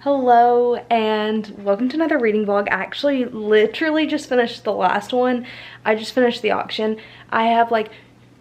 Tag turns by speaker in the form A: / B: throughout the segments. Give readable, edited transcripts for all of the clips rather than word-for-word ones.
A: Hello and welcome to another reading vlog. I actually literally just finished the last one. I just finished the auction. I have like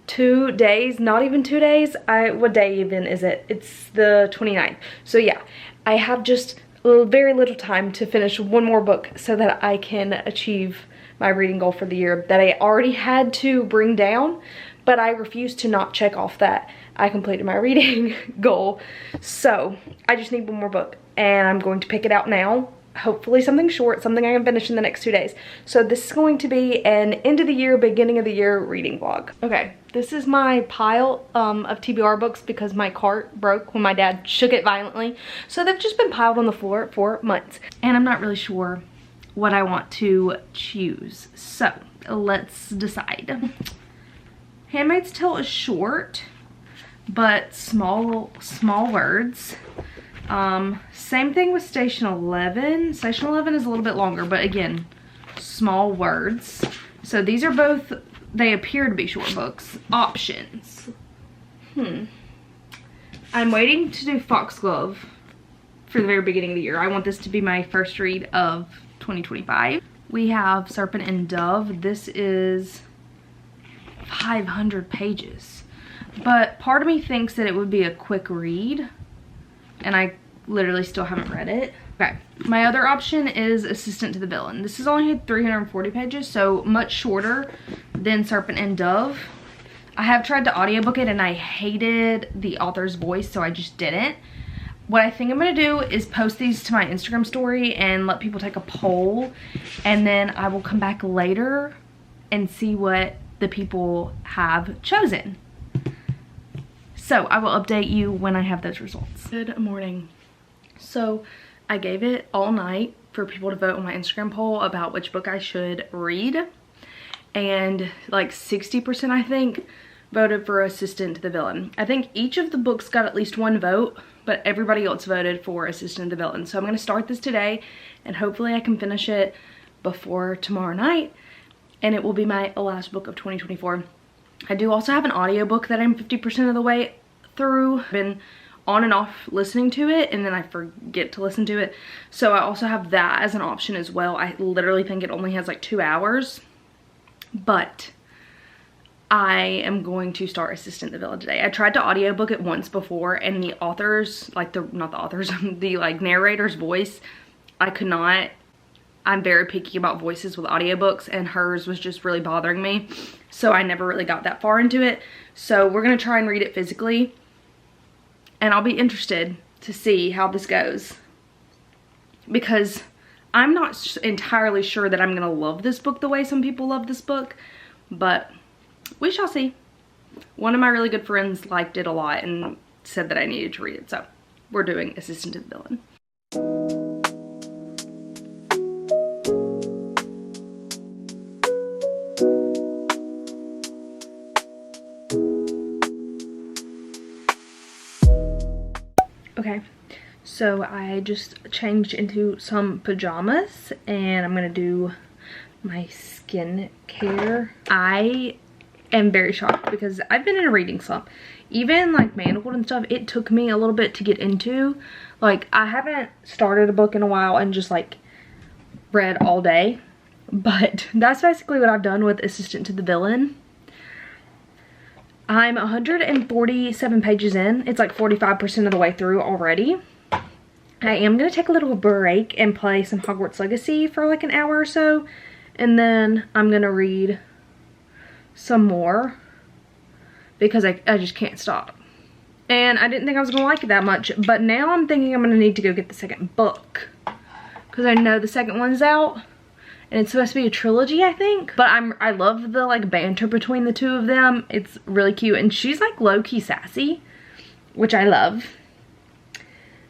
A: 2 days, not even 2 days. What day even is it? It's the 29th. So yeah, I have just very little time to finish one more book so that I can achieve my reading goal for the year that I already had to bring down, but I refuse to not check off that I completed my reading goal. So I just need one more book and I'm going to pick it out now. Hopefully something short, something I can finish in the next 2 days. So this is going to be an end of the year, beginning of the year reading vlog. Okay, this is my pile of TBR books because my cart broke when my dad shook it violently. So they've just been piled on the floor for months. And I'm not really sure what I want to choose. So let's decide. Handmaid's Tale is short, but small words. Same thing with Station 11. Station 11 is a little bit longer, but again, small words. So these are both, they appear to be short books. Options. I'm waiting to do Foxglove for the very beginning of the year. I want this to be my first read of 2025. We have Serpent and Dove. This is 500 pages. But part of me thinks that it would be a quick read, and I literally still haven't read it. Okay, my other option is Assistant to the Villain. This is only 340 pages, so much shorter than Serpent and Dove. I have tried to audiobook it and I hated the author's voice, so I just didn't. What I think I'm gonna do is post these to my Instagram story and let people take a poll, and then I will come back later and see what the people have chosen. So I will update you when I have those results. Good morning. So I gave it all night for people to vote on my Instagram poll about which book I should read. And like 60%, I think, voted for Assistant to the Villain. I think each of the books got at least one vote, but everybody else voted for Assistant to the Villain. So I'm gonna start this today and hopefully I can finish it before tomorrow night. And it will be my last book of 2024. I do also have an audiobook that I'm 50% of the way through. I've been on and off listening to it and then I forget to listen to it. So I also have that as an option as well. I literally think it only has like 2 hours, but I am going to start Assistant to the Villain today. I tried to audiobook it once before and the author's, like not the author's, the like narrator's voice, I could not. I'm very picky about voices with audiobooks and hers was just really bothering me. So I never really got that far into it. So we're gonna try and read it physically. And I'll be interested to see how this goes. Because I'm not entirely sure that I'm gonna love this book the way some people love this book. But we shall see. One of my really good friends liked it a lot and said that I needed to read it. So we're doing Assistant to the Villain. Okay, so I just changed into some pajamas and I'm gonna do my skin care. I am very shocked because I've been in a reading slump. Even like Manacled and stuff, it took me a little bit to get into. Like I haven't started a book in a while and just like read all day, but that's basically what I've done with Assistant to the Villain. I'm 147 pages in. It's like 45% of the way through already. I am going to take a little break and play some Hogwarts Legacy for like an hour or so. And then I'm going to read some more because I just can't stop. And I didn't think I was going to like it that much. But now I'm thinking I'm going to need to go get the second book. Because I know the second one's out. And it's supposed to be a trilogy, I think. But I love the like banter between the two of them. It's really cute. And she's like low-key sassy, which I love.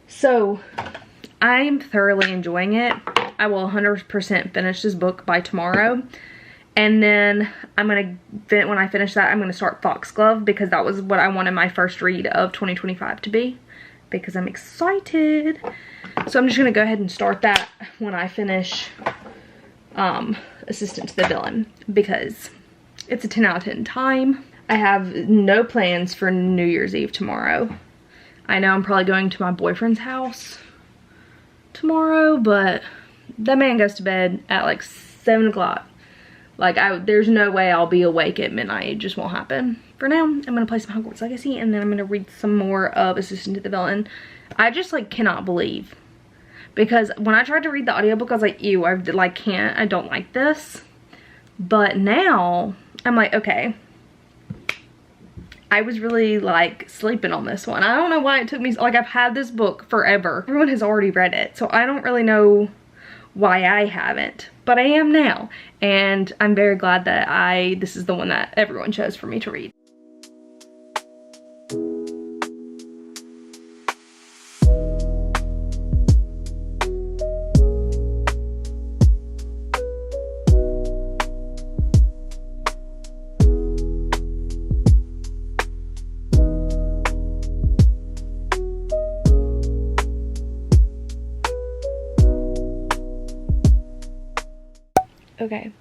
A: So I'm thoroughly enjoying it. I will 100% finish this book by tomorrow. And then I'm gonna, when I finish that, I'm gonna start Foxglove because that was what I wanted my first read of 2025 to be. Because I'm excited. So I'm just gonna go ahead and start that when I finish Assistant to the Villain because it's a 10 out of 10 time. I have no plans for New Year's Eve tomorrow. I know I'm probably going to my boyfriend's house tomorrow, but that man goes to bed at like 7 o'clock. Like, there's no way I'll be awake at midnight. It just won't happen. For now, I'm gonna play some Hogwarts Legacy, and then I'm gonna read some more of Assistant to the Villain. I just like cannot believe, because when I tried to read the audiobook, I was like, ew, I like can't, I don't like this. But now I'm like, okay, I was really like sleeping on this one. I don't know why it took me, like, I've had this book forever. Everyone has already read it, so I don't really know why I haven't, but I am now, and I'm very glad that this is the one that everyone chose for me to read. Okay,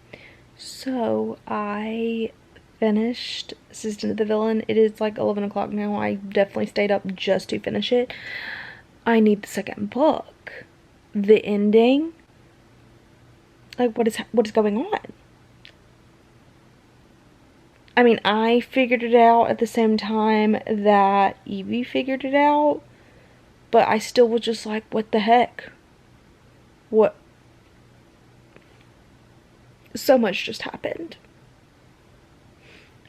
A: so I finished Assistant to the Villain. It is like 11 o'clock now. I definitely stayed up just to finish it. I need the second book. The ending, like, what is going on? I mean, I figured it out at the same time that Evie figured it out, but I still was just like, what the heck? What? So much just happened.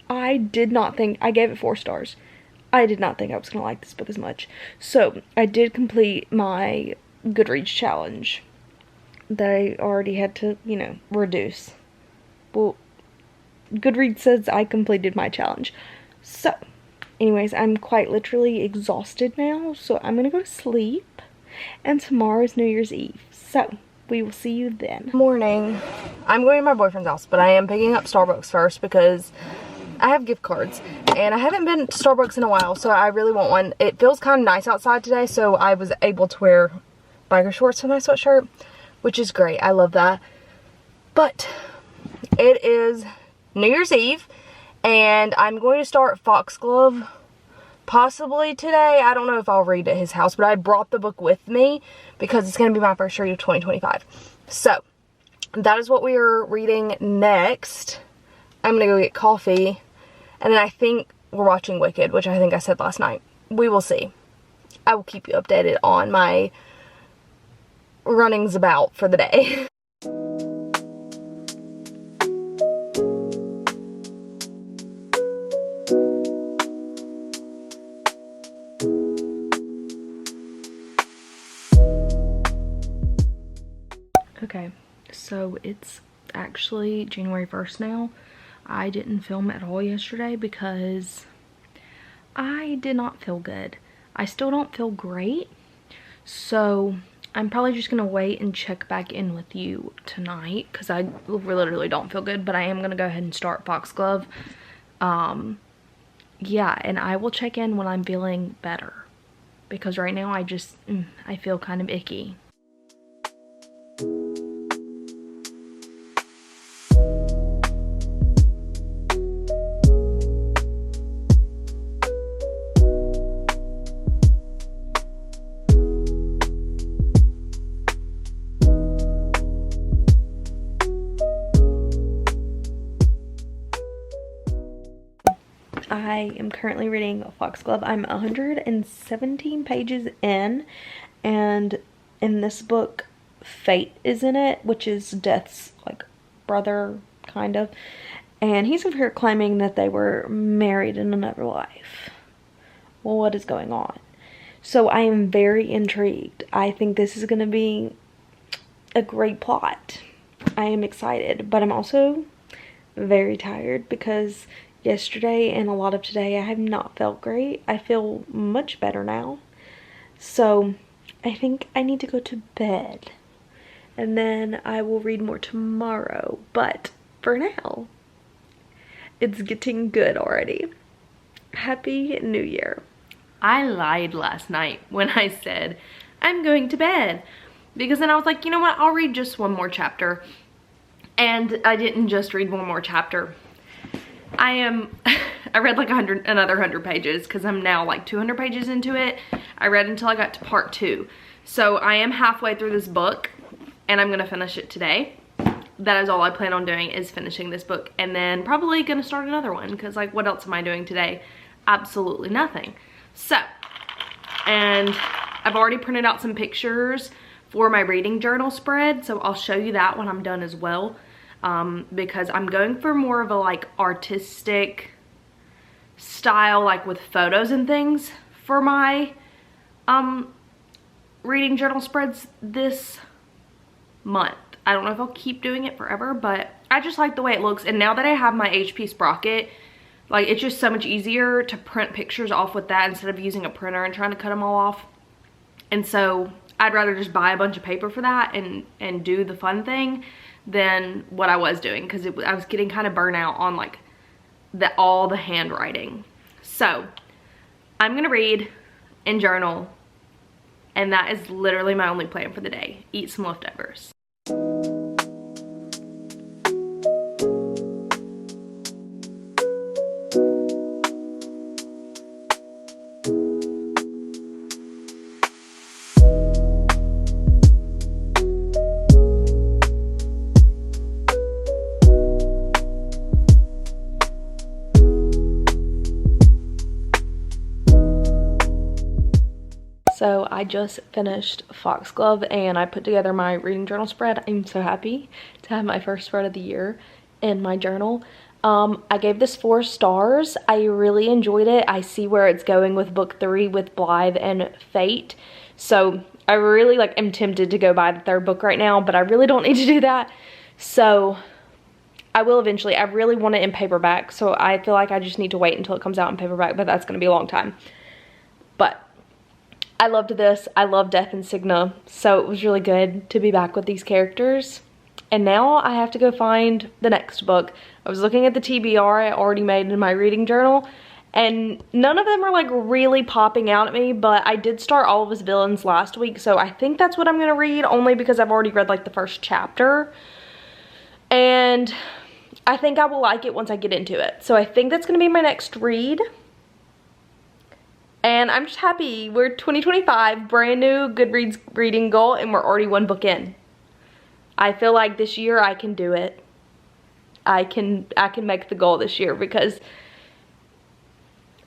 A: I did not think, I gave it 4 stars. I did not think I was going to like this book as much. So, I did complete my Goodreads challenge that I already had to, you know, reduce. Well, Goodreads says I completed my challenge. So, anyways, I'm quite literally exhausted now, so I'm going to go to sleep. And tomorrow's New Year's Eve. So, we will see you then. Morning. I'm going to my boyfriend's house, but I am picking up Starbucks first because I have gift cards. And I haven't been to Starbucks in a while, so I really want one. It feels kind of nice outside today, so I was able to wear biker shorts with my sweatshirt, which is great. I love that. But it is New Year's Eve, and I'm going to start Foxglove possibly today. I don't know if I'll read at his house, but I brought the book with me because it's going to be my first read of 2025. So, that is what we are reading next. I'm going to go get coffee, and then I think we're watching Wicked, which I think I said last night. We will see. I will keep you updated on my runnings about for the day. Okay, so it's actually January 1st now. I didn't film at all yesterday because I did not feel good. I still don't feel great, so I'm probably just gonna wait and check back in with you tonight because I literally don't feel good, but I am gonna go ahead and start Foxglove. Yeah, and I will check in when I'm feeling better because right now I feel kind of icky. I am currently reading Foxglove. I'm 117 pages in, and in this book, Fate is in it, which is Death's, like, brother, kind of. And he's over here claiming that they were married in another life. Well, what is going on? So I am very intrigued. I think this is going to be a great plot. I am excited, but I'm also very tired because yesterday and a lot of today I have not felt great. I feel much better now. So I think I need to go to bed. And then I will read more tomorrow. But for now, it's getting good already. Happy New Year. I lied last night when I said I'm going to bed. Because then I was like, you know what, I'll read just one more chapter. And I didn't just read one more chapter. I read like another 100 pages because I'm now like 200 pages into it. I read until I got to part 2. So I am halfway through this book and I'm gonna finish it today. That is all I plan on doing, is finishing this book, and then probably gonna start another one, because like what else am I doing today? Absolutely nothing. So, and I've already printed out some pictures for my reading journal spread, so I'll show you that when I'm done as well, because I'm going for more of a like artistic style, like with photos and things for my reading journal spreads this month. I don't know if I'll keep doing it forever, but I just like the way it looks. And now that I have my HP Sprocket, like it's just so much easier to print pictures off with that instead of using a printer and trying to cut them all off. And so I'd rather just buy a bunch of paper for that and do the fun thing than what I was doing, because I was getting kind of burnt out on like all the handwriting. So I'm gonna read and journal, and that is literally my only plan for the day. Eat some leftovers. So I just finished Foxglove and I put together my reading journal spread. I'm so happy to have my first spread of the year in my journal. I gave this 4 stars. I really enjoyed it. I see where it's going with book 3 with Blythe and Fate. So I really like am tempted to go buy the 3rd book right now, but I really don't need to do that. So I will eventually. I really want it in paperback, so I feel like I just need to wait until it comes out in paperback, but that's going to be a long time. But I loved this. I love Death Insignia, so it was really good to be back with these characters. And now I have to go find the next book. I was looking at the TBR I already made in my reading journal, and none of them are like really popping out at me, but I did start All of His Villains last week, so I think that's what I'm gonna read, only because I've already read like the first chapter. And I think I will like it once I get into it. So I think that's gonna be my next read. And I'm just happy. We're 2025, brand new Goodreads reading goal, and we're already 1 book in. I feel like this year I can do it. I can make the goal this year, because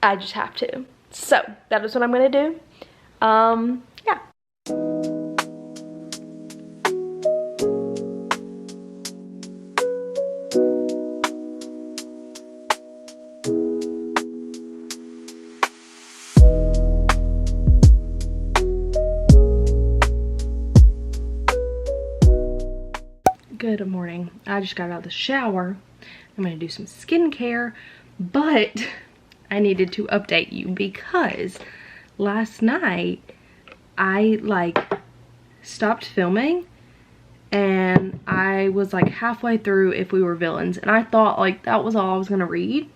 A: I just have to. So that is what I'm gonna do. Yeah. Good morning. I just got out of the shower. I'm gonna do some skincare, but I needed to update you because last night I like stopped filming and I was like halfway through If We Were Villains, and I thought like that was all I was gonna read.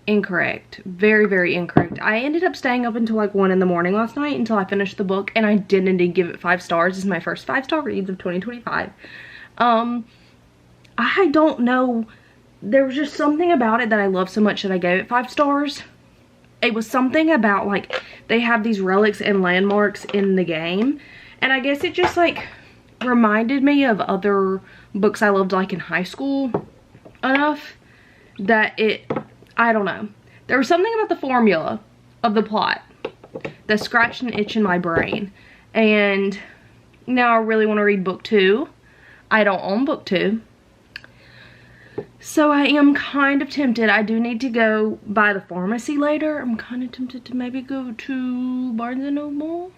A: Incorrect. Very, very incorrect. I ended up staying up until like 1 in the morning last night until I finished the book, and I didn't indeed give it 5 stars. This is my first 5-star reads of 2025. I don't know. There was just something about it that I love so much that I gave it 5 stars. It was something about like they have these relics and landmarks in the game, and I guess it just like reminded me of other books I loved like in high school enough that I don't know. There was something about the formula of the plot that scratched an itch in my brain, and now I really want to read book 2. I don't own book 2. So I am kind of tempted. I do need to go by the pharmacy later. I'm kind of tempted to maybe go to Barnes & Noble,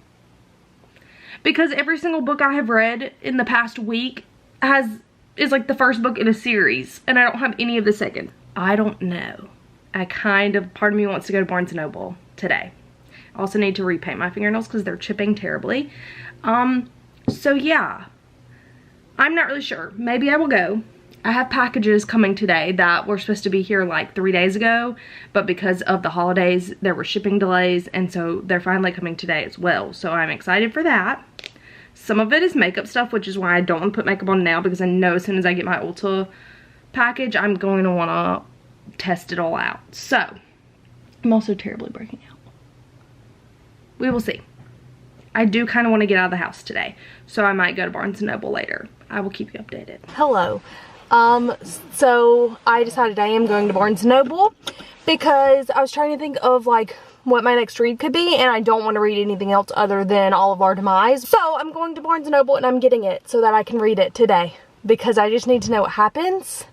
A: because every single book I have read in the past week is like the first book in a series, and I don't have any of the second. I don't know. Part of me wants to go to Barnes & Noble today. I also need to repaint my fingernails because they're chipping terribly. So yeah, I'm not really sure. Maybe I will go. I have packages coming today that were supposed to be here like 3 days ago, but because of the holidays, there were shipping delays, and so they're finally coming today as well. So I'm excited for that. Some of it is makeup stuff, which is why I don't want to put makeup on now, because I know as soon as I get my Ulta package, I'm going to want to test it all out. So I'm also terribly breaking out. We will see. I do kind of want to get out of the house today. So I might go to Barnes & Noble later. I will keep you updated.
B: Hello. So I decided I am going to Barnes & Noble because I was trying to think of like what my next read could be, and I don't want to read anything else other than All of Our Demise. So I'm going to Barnes & Noble and I'm getting it so that I can read it today because I just need to know what happens.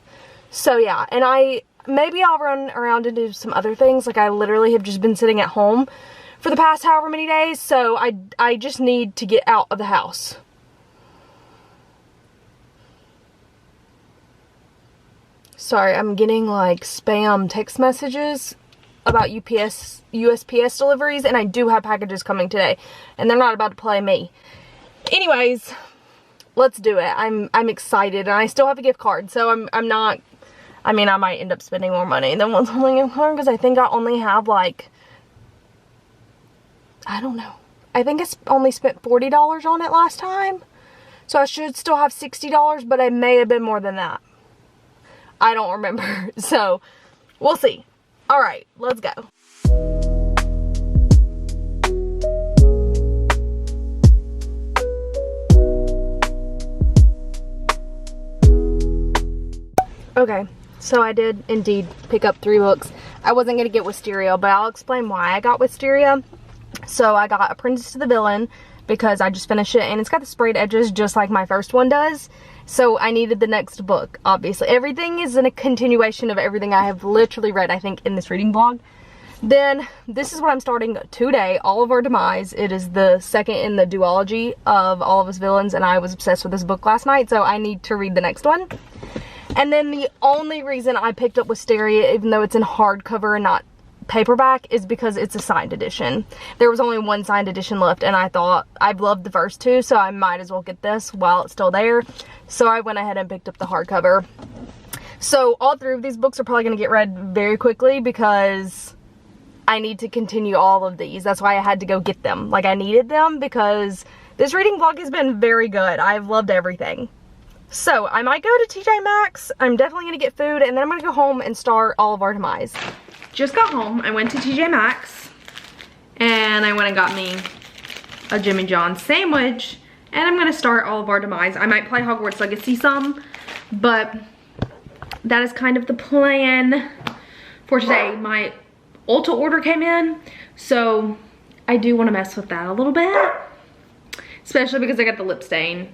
B: So yeah, and maybe I'll run around and do some other things. Like I literally have just been sitting at home for the past however many days, so I just need to get out of the house. Sorry, I'm getting like spam text messages about USPS deliveries, and I do have packages coming today, and they're not about to play me. Anyways, let's do it. I'm excited, and I still have a gift card, so I'm not, I mean, I might end up spending more money than what's on the gift card, because I think I only have like, I don't know. I think I only spent $40 on it last time, so I should still have $60, but I may have been more than that. I don't remember, so we'll see. All right, let's go. Okay, so I did indeed pick up 3 books. I wasn't going to get Wisteria, but I'll explain why I got Wisteria. So I got Apprentice to the Villain because I just finished it, and it's got the sprayed edges just like my first one does. So I needed the next book, obviously. Everything is in a continuation of everything I have literally read, I think, in this reading vlog. Then, this is what I'm starting today, All of Our Demise. It is the second in the duology of All of Us Villains, and I was obsessed with this book last night, so I need to read the next one. And then the only reason I picked up Wisteria, even though it's in hardcover and not paperback, is because it's a signed edition. There was only one signed edition left, and I thought I've loved the first 2, so I might as well get this while it's still there. So I went ahead and picked up the hardcover. So all 3 of these books are probably going to get read very quickly because I need to continue all of these. That's why I had to go get them. Like, I needed them because this reading vlog has been very good. I've loved everything. So I might go to TJ Maxx. I'm definitely going to get food, and then I'm going to go home and start All of Our Demise.
A: Just got home. I went to TJ Maxx and I went and got me a Jimmy John's sandwich, and I'm gonna start All of Our Demise. I might play Hogwarts Legacy some, but that is kind of the plan for today. My Ulta order came in, so I do want to mess with that a little bit, especially because I got the lip stain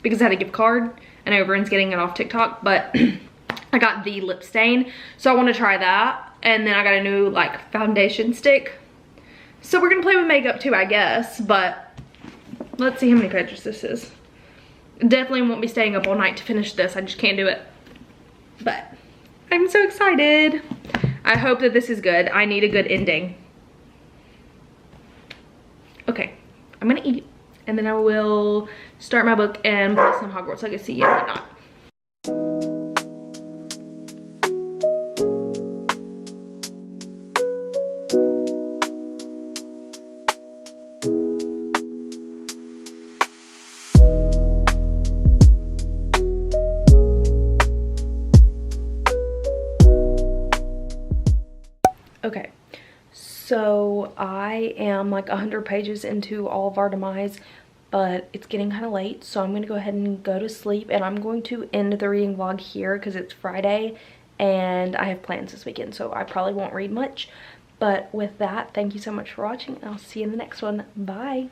A: because I had a gift card and everyone's getting it off TikTok, but I got the lip stain, so I want to try that. And then I got a new like foundation stick, so we're gonna play with makeup too, I guess. But let's see how many pages this is. Definitely won't be staying up all night to finish this. I just can't do it, but I'm so excited. I hope that this is good. I need a good ending. Okay, I'm gonna eat, and then I will start my book and play some Hogwarts Legacy and whatnot. Okay, so I am like 100 pages into All of Our Demise, but it's getting kind of late, so I'm going to go ahead and go to sleep, and I'm going to end the reading vlog here because it's Friday and I have plans this weekend, so I probably won't read much. But with that, thank you so much for watching, and I'll see you in the next one. Bye!